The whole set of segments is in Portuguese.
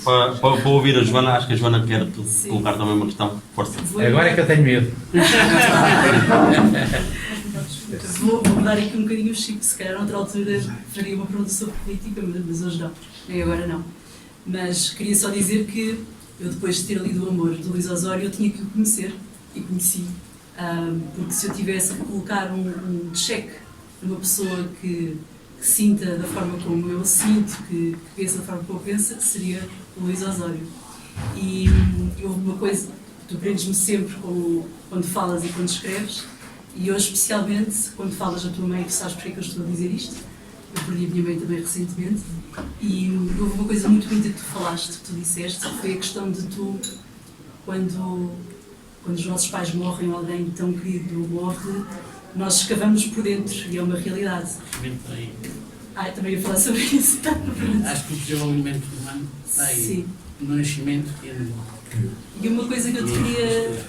para ouvir a Joana, acho que a Joana quer colocar também uma questão. Força. Agora é que eu tenho medo. Vou mudar aqui um bocadinho o chip, se calhar noutra altura faria uma pergunta sobre política, mas hoje não, nem agora não. Mas queria só dizer que eu, depois de ter lido O Amor, do Luís Osório, eu tinha que o conhecer, e conheci, porque se eu tivesse que colocar um cheque numa pessoa que sinta da forma como eu sinto, que pensa da forma como eu penso, seria o Luís Osório. E houve uma coisa, tu aprendes-me sempre quando falas e quando escreves, e hoje especialmente quando falas da tua mãe, tu sabes porque é que eu estou a dizer isto. Eu perdi a minha mãe também recentemente, e houve uma coisa muito bonita que tu falaste, que tu disseste, que foi a questão de tu, quando os nossos pais morrem ou alguém tão querido morre, nós escavamos por dentro, e é uma realidade. Eu também ia falar sobre isso. Acho que o desenvolvimento humano está aí, no nascimento e no morte. E uma coisa que eu te queria...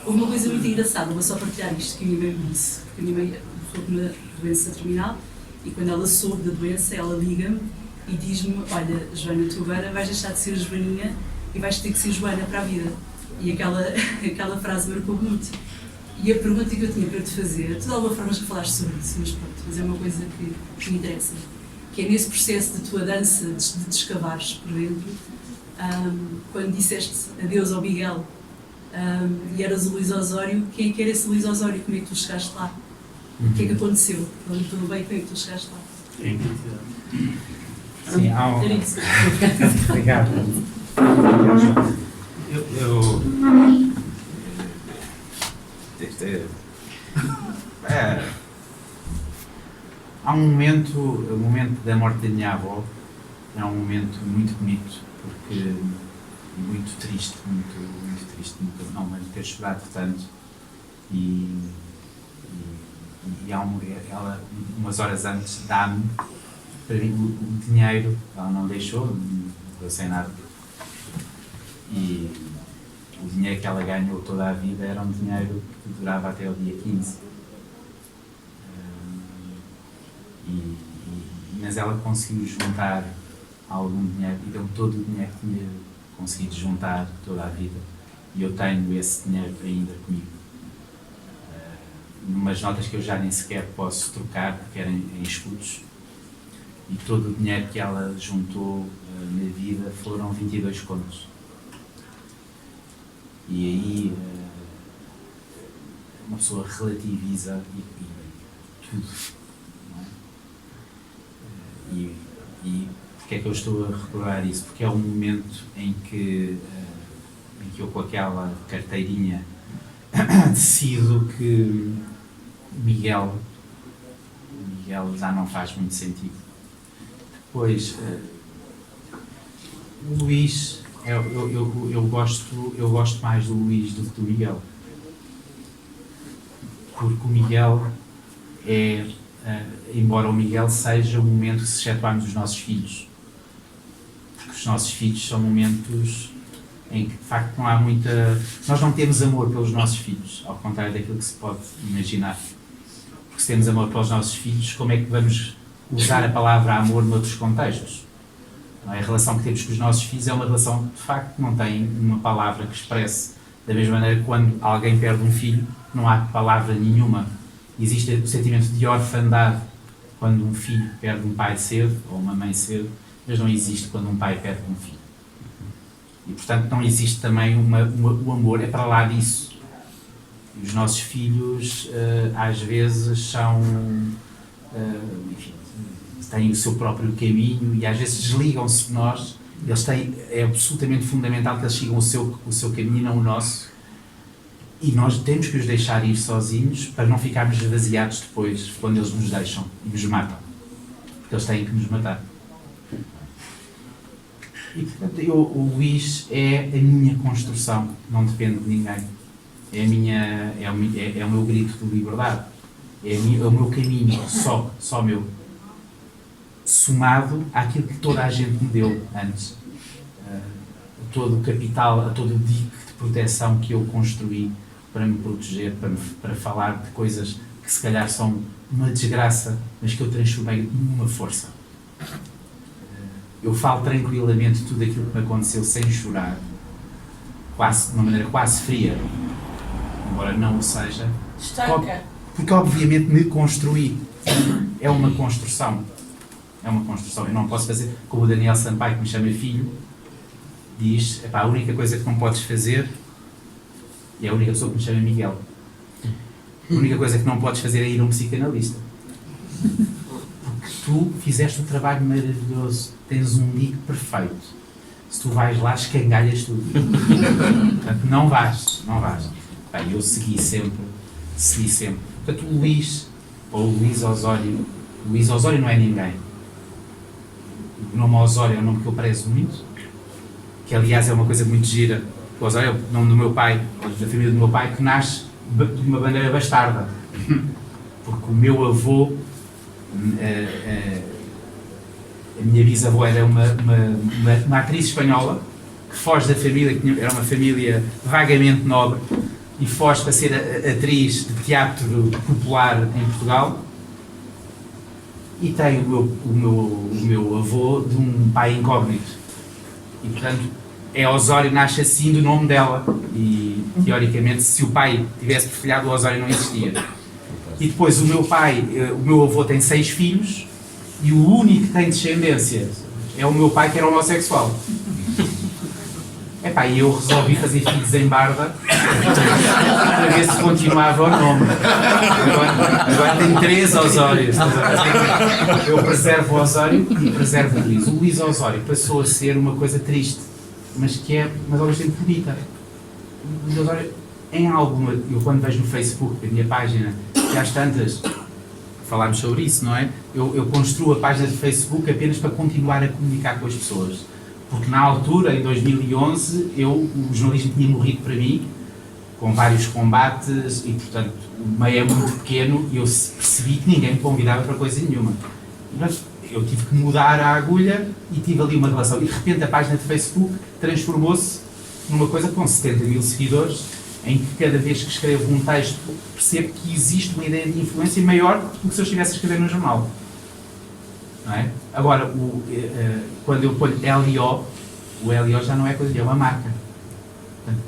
Uma coisa muito engraçada, vou só partilhar isto que a minha mãe me disse, porque a minha mãe morreu com uma doença terminal, e quando ela soube da doença, ela liga-me e diz-me: olha, Joana, tu agora vais deixar de ser Joaninha e vais ter que ser Joana para a vida. E aquela frase marcou-me muito. E a pergunta que eu tinha para te fazer, tu de alguma forma já falaste sobre isso, mas pronto, mas é uma coisa que me interessa, que é nesse processo de tua dança, de te escavares por dentro, quando disseste adeus ao Miguel, e eras o Luís Osório, quem é que era esse Luís Osório? Como é que tu chegaste lá? O que é que aconteceu? Tudo bem, como é que tu chegaste lá? Sim, há um... Obrigado. Há um momento, o momento da morte da minha avó, é um momento muito bonito, porque muito triste, muito triste, não me ter chorado tanto, e ela, umas horas antes, dá-me para mim o dinheiro, ela não deixou sem nada, e o dinheiro que ela ganhou toda a vida era um dinheiro que durava até o dia 15. Mas ela conseguiu juntar algum dinheiro e deu-me todo o dinheiro que tinha conseguido juntar toda a vida, e eu tenho esse dinheiro ainda comigo, numas notas que eu já nem sequer posso trocar porque eram em escudos, e todo o dinheiro que ela juntou na vida foram 22 contos. E aí uma pessoa relativiza e tudo, não é? E porque é que eu estou a recordar isso? Porque é um momento em que eu, com aquela carteirinha, decido que Miguel já não faz muito sentido. Depois, o Luís, eu gosto mais do Luís do que do Miguel, porque o Miguel é, embora o Miguel seja o momento que se excetuarmos os nossos filhos, porque os nossos filhos são momentos em que de facto não há muita... Nós não temos amor pelos nossos filhos, ao contrário daquilo que se pode imaginar, porque se temos amor pelos nossos filhos, como é que vamos usar a palavra amor noutros contextos? A relação que temos com os nossos filhos é uma relação que de facto não tem uma palavra que expresse. Da mesma maneira que quando alguém perde um filho, não há palavra nenhuma. Existe o sentimento de orfandade quando um filho perde um pai cedo ou uma mãe cedo, mas não existe quando um pai perde um filho. E portanto não existe também o amor, é para lá disso. E os nossos filhos às vezes são, enfim, têm o seu próprio caminho e às vezes desligam-se de nós. É absolutamente fundamental que eles sigam o seu caminho e não o nosso, e nós temos que os deixar ir sozinhos para não ficarmos esvaziados depois, quando eles nos deixam e nos matam, porque eles têm que nos matar. E portanto o Luís é a minha construção, não depende de ninguém, é o meu grito de liberdade, é o meu caminho, só meu, somado àquilo que toda a gente me deu antes, a todo o capital, a todo o dique de proteção que eu construí para me proteger, para falar de coisas que se calhar são uma desgraça, mas que eu transformei numa força. Eu falo tranquilamente tudo aquilo que me aconteceu sem chorar, de uma maneira quase fria, embora não o seja, porque obviamente me construí. É uma construção. É uma construção. Eu não posso fazer, como o Daniel Sampaio, que me chama filho, diz, epá, a única coisa que não podes fazer, e é a única pessoa que me chama Miguel, a única coisa que não podes fazer é ir a um psicanalista. Porque tu fizeste um trabalho maravilhoso, tens um nick perfeito. Se tu vais lá, escangalhas tudo. Portanto, não vais. Bem, eu segui sempre. Portanto, o Luís, ou o Luís Osório não é ninguém. O nome Osório é um nome que eu prezo muito, que aliás é uma coisa muito gira. O Osório é o nome do meu pai, da família do meu pai, que nasce de uma bandeira bastarda. Porque o meu avô, a minha bisavó era uma atriz espanhola que foge da família, que era uma família vagamente nobre, e foge para ser atriz de teatro popular em Portugal, e tem o meu avô de um pai incógnito. E, portanto, Osório nasce assim do nome dela. E, teoricamente, se o pai tivesse perfilhado, o Osório não existia. E depois o meu avô tem 6 filhos, e o único que tem descendência é o meu pai, que era homossexual. Epá, e eu resolvi fazer filhos em Barda para ver se continuava o nome. Agora tem 3 Osórios. Eu preservo o Osório e preservo o Luís. O Luís Osório passou a ser uma coisa triste, mas ao mesmo tempo bonita. O Luís Osório, em alguma... Eu quando vejo no Facebook, a minha página, que às tantas falámos sobre isso, não é? Eu construo a página de Facebook apenas para continuar a comunicar com as pessoas. Porque na altura, em 2011, o jornalismo tinha morrido para mim, com vários combates, e portanto o meio é muito pequeno, e eu percebi que ninguém me convidava para coisa nenhuma. Mas eu tive que mudar a agulha e tive ali uma relação. E de repente a página de Facebook transformou-se numa coisa com 70 mil seguidores, em que cada vez que escrevo um texto percebo que existe uma ideia de influência maior do que se eu estivesse a escrever no jornal. Não é? Agora, quando eu ponho LIO, o LIO já não é coisa, é uma marca. Portanto,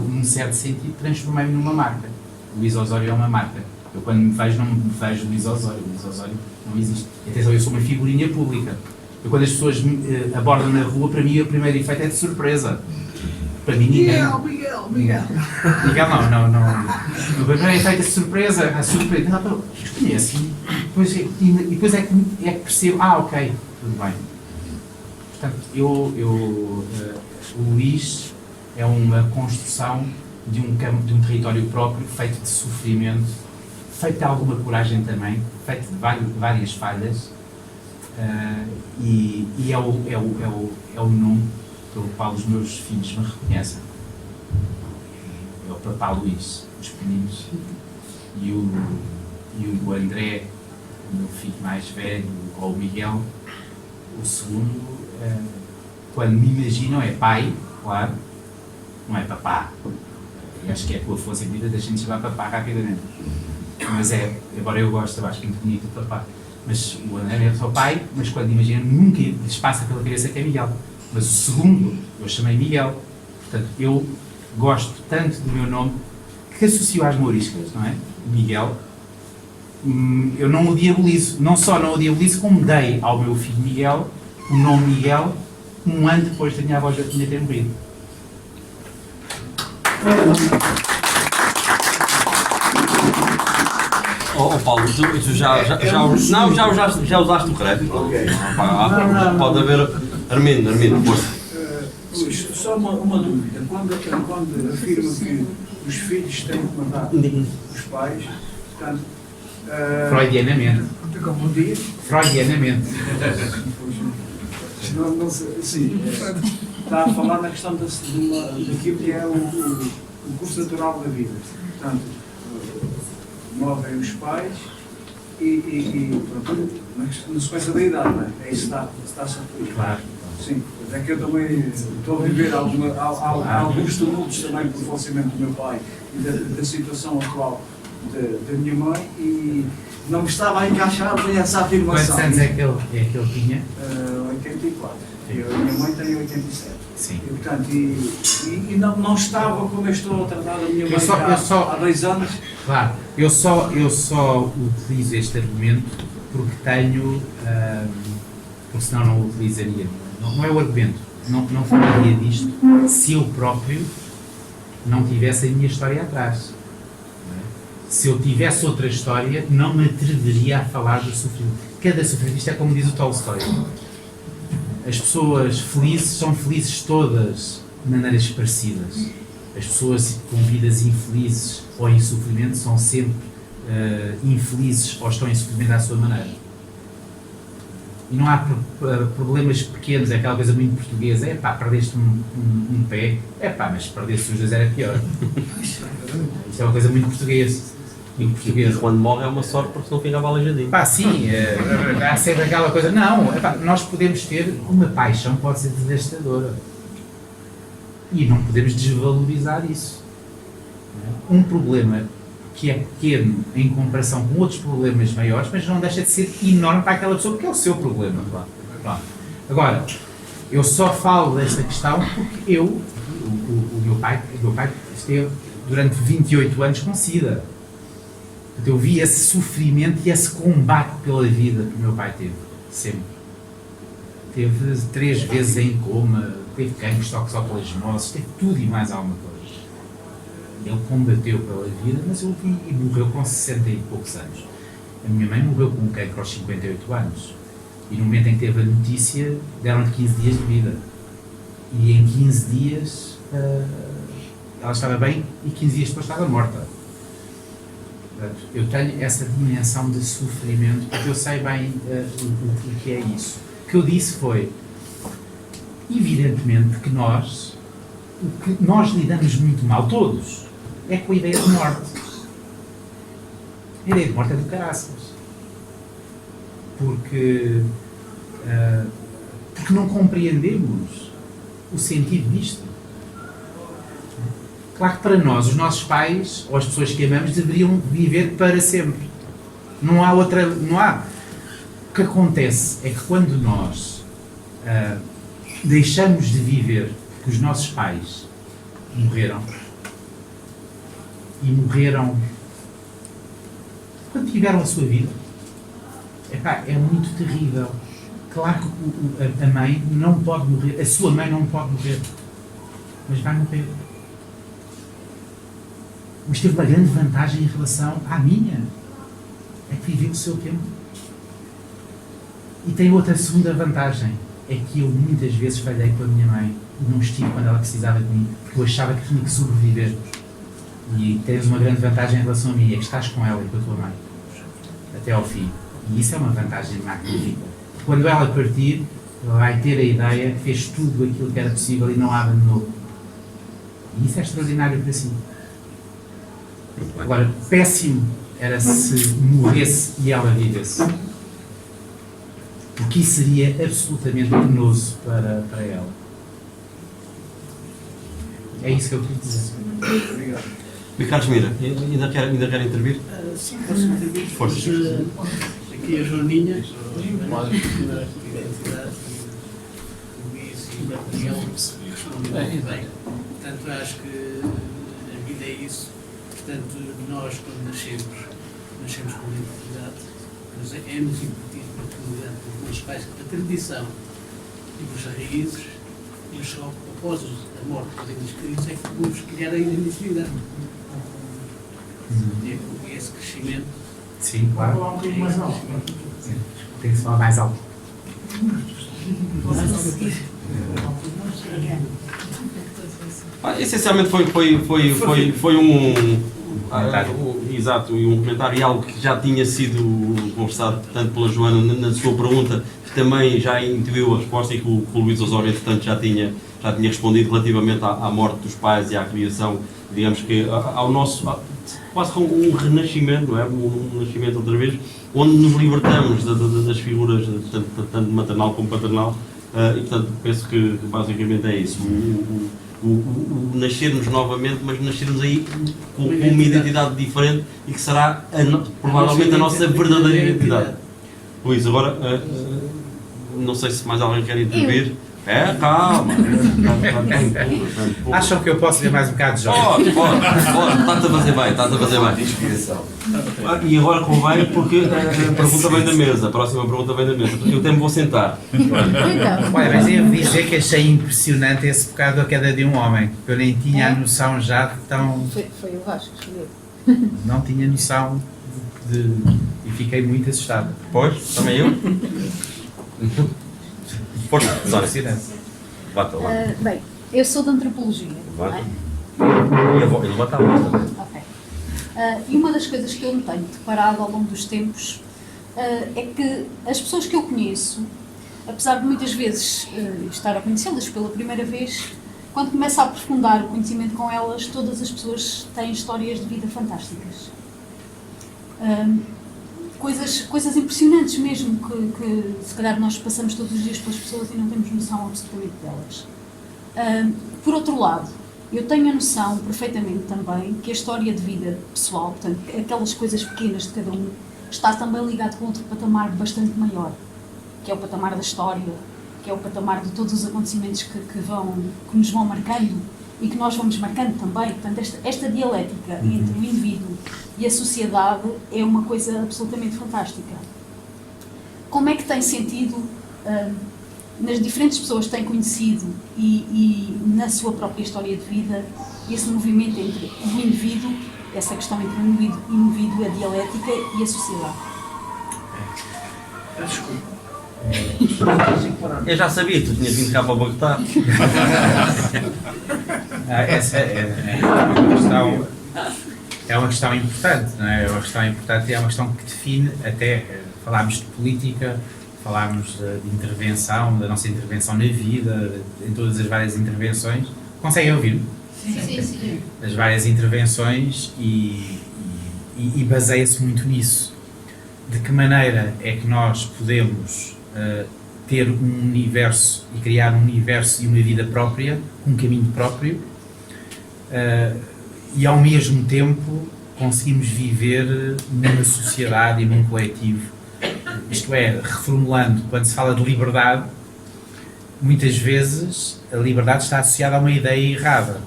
num certo sentido, transformei-me numa marca. O Luís Osório é uma marca. Eu quando me vejo, não me vejo Luís Osório. O Luís Osório não existe. Atenção, eu sou uma figurinha pública. As pessoas me abordam na rua, para mim o primeiro efeito é de surpresa. Para mim ninguém... Miguel não. O primeiro efeito é de surpresa. A surpresa. Desconhece-me. E depois é que percebo, ok, tudo bem. Portanto, o Luís é uma construção de um território próprio, feito de sofrimento, feito de alguma coragem também, feito de várias falhas, e é o nome pelo qual os meus filhos me reconhecem. É o Papá Luís, os pequeninos, e o André, o meu filho mais velho, ou o Miguel, o segundo, quando me imaginam, é pai, claro, não é papá. Eu acho que é com a força vida da gente chamar papá rapidamente. Mas embora eu goste, eu acho muito bonito o papá. Mas o André é só pai, mas quando imaginam, nunca lhes passa pela cabeça que é Miguel. Mas o segundo, eu chamei Miguel. Portanto, eu gosto tanto do meu nome que associo às mouriscas, não é? Miguel. Eu não o diabolizo, não só não o diabolizo, como dei ao meu filho Miguel o nome Miguel um ano depois da minha avó já tinha morrido. Paulo, tu já usaste o crédito? Ok. Pode haver... Armindo, força. Luís, só uma dúvida. Quando afirma que os filhos têm que mandar os pais, portanto... Freudianamente. Como diz? Freudianamente. Não sei, sim, está a falar na questão daquilo que é o curso natural da vida. Portanto, morrem os pais e pronto, na sequência da idade, não é? É isso que está-se a referir. Claro. Sim, é que eu também estou a viver alguns tumultos também por falecimento do meu pai e da situação atual da minha mãe, e não me estava a encaixar bem essa afirmação. Quantos anos é que ele tinha? 84. a minha mãe tem 87. Sim. E, portanto, e não estava como eu estou a tratar a minha mãe há 2 anos. Claro, eu só utilizo este argumento porque tenho, porque senão não o utilizaria. Não é o argumento, não falaria disto se eu próprio não tivesse a minha história atrás. Não é? Se eu tivesse outra história, não me atreveria a falar do sofrimento. Cada sofrimento, isto é como diz o Tolstói. As pessoas felizes são felizes todas de maneiras parecidas. As pessoas com vidas infelizes ou em sofrimento são sempre infelizes ou estão em sofrimento à sua maneira. E não há problemas pequenos, é aquela coisa muito portuguesa. É pá, perdeste um pé. É pá, mas perdeste os dois era pior. Isto é uma coisa muito portuguesa. E quando morre é uma sorte porque senão ficava aleijadinho. Pá, sim, há sempre aquela coisa. Não, epá, nós podemos ter uma paixão, pode ser devastadora. E não podemos desvalorizar isso. Um problema que é pequeno em comparação com outros problemas maiores, mas não deixa de ser enorme para aquela pessoa, porque é o seu problema. Pronto. Agora, eu só falo desta questão porque o meu pai esteve durante 28 anos com SIDA. Eu vi esse sofrimento e esse combate pela vida que o meu pai teve, sempre. Teve 3 vezes em coma, teve cancros, toxoplasmose, teve tudo e mais alguma coisa. Ele combateu pela vida, mas eu vi e morreu com 60 e poucos anos. A minha mãe morreu com um cancro aos 58 anos. E no momento em que teve a notícia, deram-lhe 15 dias de vida. E em 15 dias ela estava bem e 15 dias depois estava morta. Eu tenho essa dimensão de sofrimento, porque eu sei bem o que é isso. O que eu disse foi, evidentemente que o que nós lidamos muito mal, todos, é com a ideia de morte. A ideia de morte é do caraças. Porque não compreendemos o sentido disto. Claro que para nós, os nossos pais, ou as pessoas que amamos, deveriam viver para sempre. Não há outra... Não há. O que acontece é que quando nós deixamos de viver porque os nossos pais morreram, e morreram quando tiveram a sua vida, é muito terrível. Claro que a mãe não pode morrer, a sua mãe não pode morrer, mas vai morrer. Mas teve uma grande vantagem em relação à minha, é que viveu o seu tempo. E tem outra segunda vantagem, é que eu muitas vezes falhei com a minha mãe e não estive quando ela precisava de mim, porque eu achava que tinha que sobreviver. E tens uma grande vantagem em relação a mim, é que estás com ela e com a tua mãe, até ao fim. E isso é uma vantagem magnífica. Quando ela partir, ela vai ter a ideia que fez tudo aquilo que era possível e não a abandonou. E isso é extraordinário para si. Agora, péssimo era se morresse e ela vivesse. Porque isso seria absolutamente penoso para ela. É isso que eu queria dizer. Obrigado. Ricardo Mira, ainda quer intervir? Sim, posso intervir. Força. Aqui a Joaninha, identidade, o Luís e a Daniel responderam muito bem. Portanto, acho que a vida é isso. Portanto, nós, quando nascemos com identidade, mas é-nos incutido pelos nossos pais a tradição e pelas raízes, e só após a morte dos queridos é que podemos criar a identidade. E esse crescimento. Sim, claro. Falar um bocadinho mais alto. Sim. Tem que se falar mais alto. Essencialmente foi exato, e um comentário e algo que já tinha sido conversado tanto pela Joana na sua pergunta, que também já intuiu a resposta e que o Luís Osório, entretanto, já tinha respondido relativamente à morte dos pais e à criação, digamos que ao nosso, quase como um renascimento, não é? Um nascimento outra vez, onde nos libertamos das figuras, tanto maternal como paternal, e portanto penso que basicamente é isso. O nascermos novamente, mas nascermos aí com uma identidade diferente e que será provavelmente a nossa verdadeira identidade. Luís, agora não sei se mais alguém quer intervir. Calma. Acham que eu posso ver mais um bocado de jogos? Pode. Está-te a fazer bem, Inspiração. E agora convém porque a pergunta vem da mesa, a próxima pergunta vem da mesa, porque eu até me vou sentar. Então, Olha, mas eu devo dizer que achei impressionante esse bocado da queda de um homem. Eu nem tinha a noção já de tão... foi o Vasco que escolheu. Não tinha noção de... E fiquei muito assustado. Pois, também eu. Força, Zória. Impressionante. Bata lá. Bem, eu sou de antropologia, não é? Ele bata a voz também. Ok. E uma das coisas que eu me tenho deparado ao longo dos tempos é que as pessoas que eu conheço, apesar de muitas vezes estar a conhecê-las pela primeira vez, quando começo a aprofundar o conhecimento com elas, todas as pessoas têm histórias de vida fantásticas. Coisas impressionantes mesmo, que se calhar nós passamos todos os dias pelas pessoas e não temos noção absolutamente delas. Por outro lado, eu tenho a noção perfeitamente também que a história de vida pessoal, portanto, aquelas coisas pequenas de cada um, está também ligado com outro patamar bastante maior, que é o patamar da história, que é o patamar de todos os acontecimentos que nos vão marcando e que nós vamos marcando também. Portanto, esta dialética entre o indivíduo e a sociedade é uma coisa absolutamente fantástica. Como é que tem sentido nas diferentes pessoas que têm conhecido e na sua própria história de vida esse movimento entre o indivíduo, essa questão entre o indivíduo, a dialética e a sociedade? Desculpa. Eu já sabia que tu tinhas vindo cá para Bogotá. Essa é uma questão importante, não é? É uma questão importante e é uma questão que define até, falámos de política, falámos de intervenção, da nossa intervenção na vida, em todas as várias intervenções. Conseguem ouvir-me? Sim. As várias intervenções e baseia-se muito nisso. De que maneira é que nós podemos ter um universo e criar um universo e uma vida própria, um caminho próprio, e ao mesmo tempo conseguimos viver numa sociedade e num coletivo. Isto é, reformulando, quando se fala de liberdade, muitas vezes a liberdade está associada a uma ideia errada.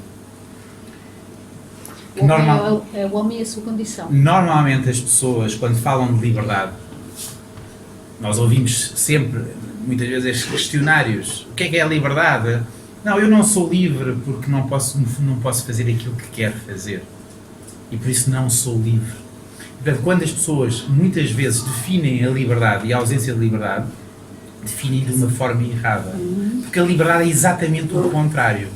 É o homem e a sua condição. Normalmente as pessoas, quando falam de liberdade, nós ouvimos sempre, muitas vezes, estes questionários. O que é a liberdade? Não, eu não sou livre porque não posso fazer aquilo que quero fazer. E por isso não sou livre. Portanto, quando as pessoas muitas vezes definem a liberdade e a ausência de liberdade, definem de uma forma errada. Porque a liberdade é exatamente o contrário.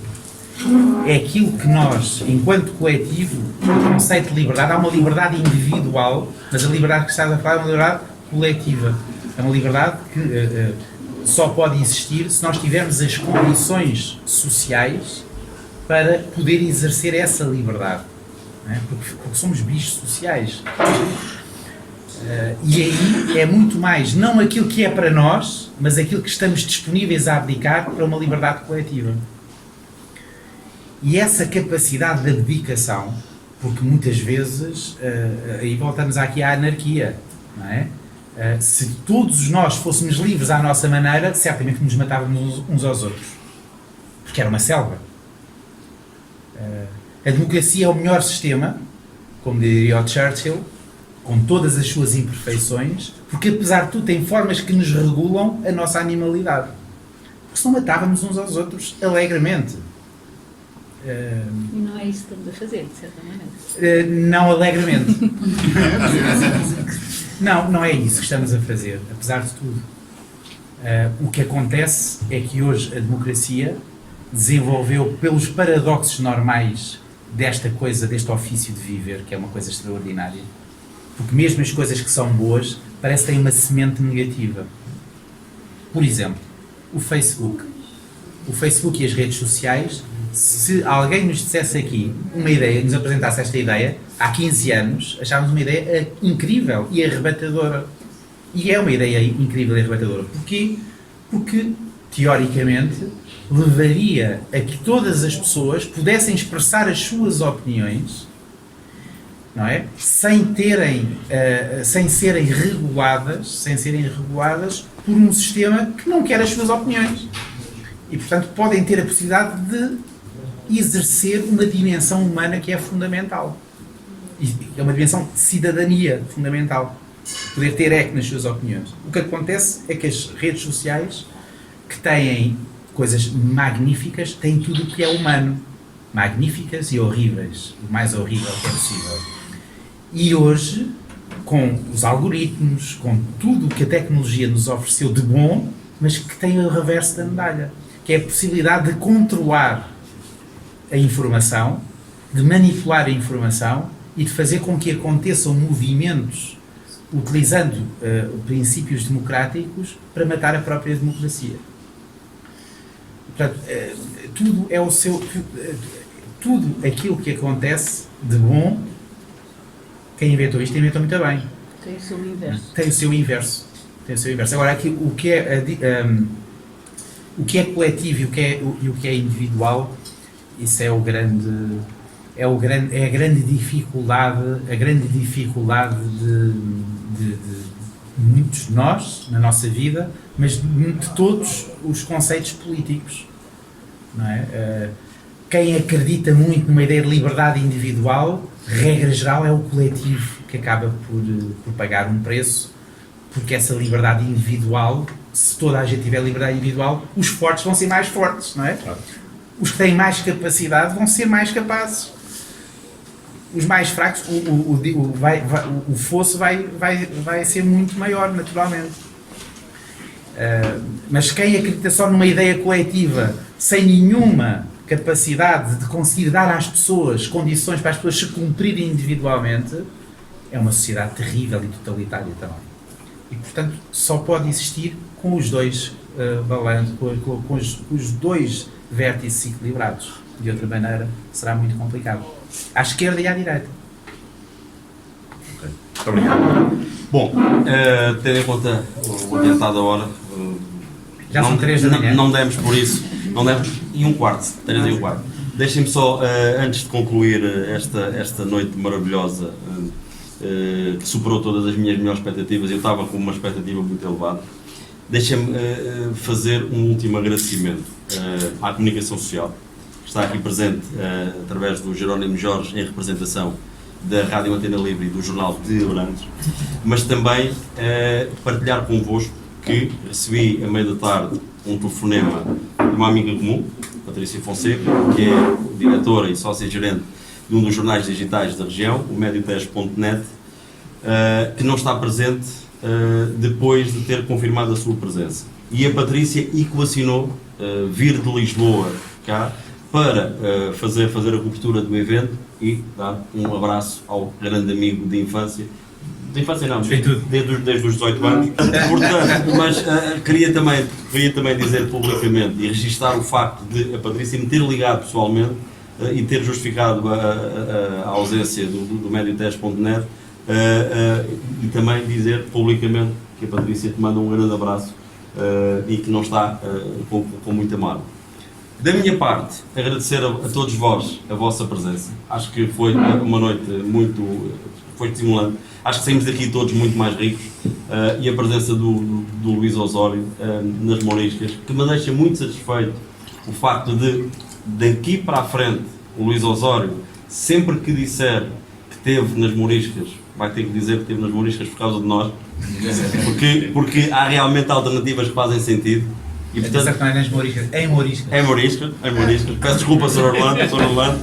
É aquilo que nós, enquanto coletivo, o conceito de liberdade, há uma liberdade individual, mas a liberdade que estás a falar é uma liberdade coletiva. É uma liberdade que só pode existir se nós tivermos as condições sociais para poder exercer essa liberdade. Não é? Porque somos bichos sociais. E aí é muito mais, não aquilo que é para nós, mas aquilo que estamos disponíveis a abdicar para uma liberdade coletiva. E essa capacidade de dedicação, porque muitas vezes, aí voltamos aqui à anarquia, não é? Se todos nós fôssemos livres à nossa maneira, certamente nos matávamos uns aos outros, porque era uma selva. A democracia é o melhor sistema, como diria o Churchill, com todas as suas imperfeições, porque apesar de tudo tem formas que nos regulam a nossa animalidade. Porque senão matávamos uns aos outros alegremente. E não é isso que estamos a fazer, de certa maneira. Não alegremente. Não é isso que estamos a fazer, apesar de tudo. O que acontece é que hoje a democracia desenvolveu, pelos paradoxos normais desta coisa, deste ofício de viver, que é uma coisa extraordinária, porque mesmo as coisas que são boas parece que têm uma semente negativa. Por exemplo, o Facebook. O Facebook e as redes sociais, se alguém nos dissesse aqui uma ideia, nos apresentasse esta ideia, há 15 anos, achávamos uma ideia incrível e arrebatadora. E é uma ideia incrível e arrebatadora. Porquê? Porque, teoricamente, levaria a que todas as pessoas pudessem expressar as suas opiniões, não é? Sem serem reguladas por um sistema que não quer as suas opiniões. E, portanto, podem ter a possibilidade de exercer uma dimensão humana que é fundamental. E é uma dimensão de cidadania fundamental. Poder ter eco nas suas opiniões. O que acontece é que as redes sociais, que têm coisas magníficas, têm tudo o que é humano. Magníficas e horríveis. O mais horrível que é possível. E hoje, com os algoritmos, com tudo o que a tecnologia nos ofereceu de bom, mas que tem o reverso da medalha, que é a possibilidade de controlar a informação, de manipular a informação e de fazer com que aconteçam movimentos utilizando princípios democráticos para matar a própria democracia. Portanto, tudo é o seu... tudo aquilo que acontece de bom, quem inventou isto inventou muito bem. Tem o seu inverso. Tem o seu inverso. Tem o seu inverso. Agora, aqui, o que é coletivo e o que é individual, isso é a grande dificuldade de muitos de nós, na nossa vida, mas de todos os conceitos políticos. Não é? Quem acredita muito numa ideia de liberdade individual, regra geral, é o coletivo que acaba por pagar um preço, porque essa liberdade individual, se toda a gente tiver liberdade individual, os fortes vão ser mais fortes, não é? Os que têm mais capacidade vão ser mais capazes. Os mais fracos, o fosso vai ser muito maior, naturalmente. Mas quem acredita só numa ideia coletiva, sem nenhuma capacidade de conseguir dar às pessoas condições para as pessoas se cumprirem individualmente, é uma sociedade terrível e totalitária também. E, portanto, só pode existir com os dois balanços, com os dois vértices equilibrados. De outra maneira, será muito complicado. À esquerda e à direita. Ok. Muito obrigado. Bom, tendo em conta o adiantado da hora, já são 3 da manhã. Não demos por isso, não demos e um quarto, 3 e um quarto. Deixem-me só, antes de concluir esta noite maravilhosa, que superou todas as minhas melhores expectativas, eu estava com uma expectativa muito elevada, deixem-me fazer um último agradecimento à comunicação social, que está aqui presente através do Jerónimo Jorge, em representação da Rádio Antena Livre e do Jornal de Abrantes, mas também partilhar convosco que recebi, à meia da tarde, um telefonema de uma amiga comum, Patrícia Fonseca, que é diretora e sócia-gerente de um dos jornais digitais da região, o Medioteste.net, que não está presente depois de ter confirmado a sua presença. E a Patrícia equacionou vir de Lisboa cá para fazer a cobertura do evento e dar um abraço ao grande amigo de infância não, desde os 18 anos. Portanto, mas queria também dizer publicamente e registar o facto de a Patrícia me ter ligado pessoalmente e ter justificado a ausência do Medioteste.net e também dizer publicamente que a Patrícia te manda um grande abraço e que não está com muita mágoa. Da minha parte, agradecer a todos vós a vossa presença. Acho que foi uma noite foi estimulante. Acho que saímos daqui todos muito mais ricos e a presença do Luís Osório nas Mouriscas, que me deixa muito satisfeito o facto de, daqui para a frente, o Luís Osório, sempre que disser que esteve nas Mouriscas, vai ter que dizer que esteve nas Mouriscas por causa de nós, porque há realmente alternativas que fazem sentido. E, portanto, não é nas Mouriscas, é em Mouriscas. É em Mouriscas. Peço desculpa, Sr. Orlando.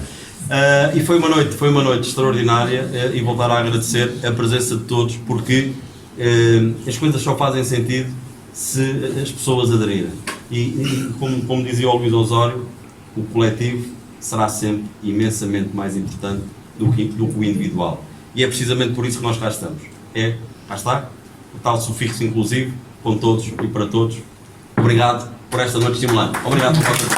E foi uma noite extraordinária e voltar a agradecer a presença de todos, porque as coisas só fazem sentido se as pessoas aderirem. E como dizia o Luís Osório, o coletivo será sempre imensamente mais importante do que o individual. E é precisamente por isso que nós cá estamos. Cá está, o tal sufixo inclusivo, com todos e para todos. Obrigado por esta noite estimulante. Obrigado por vocês.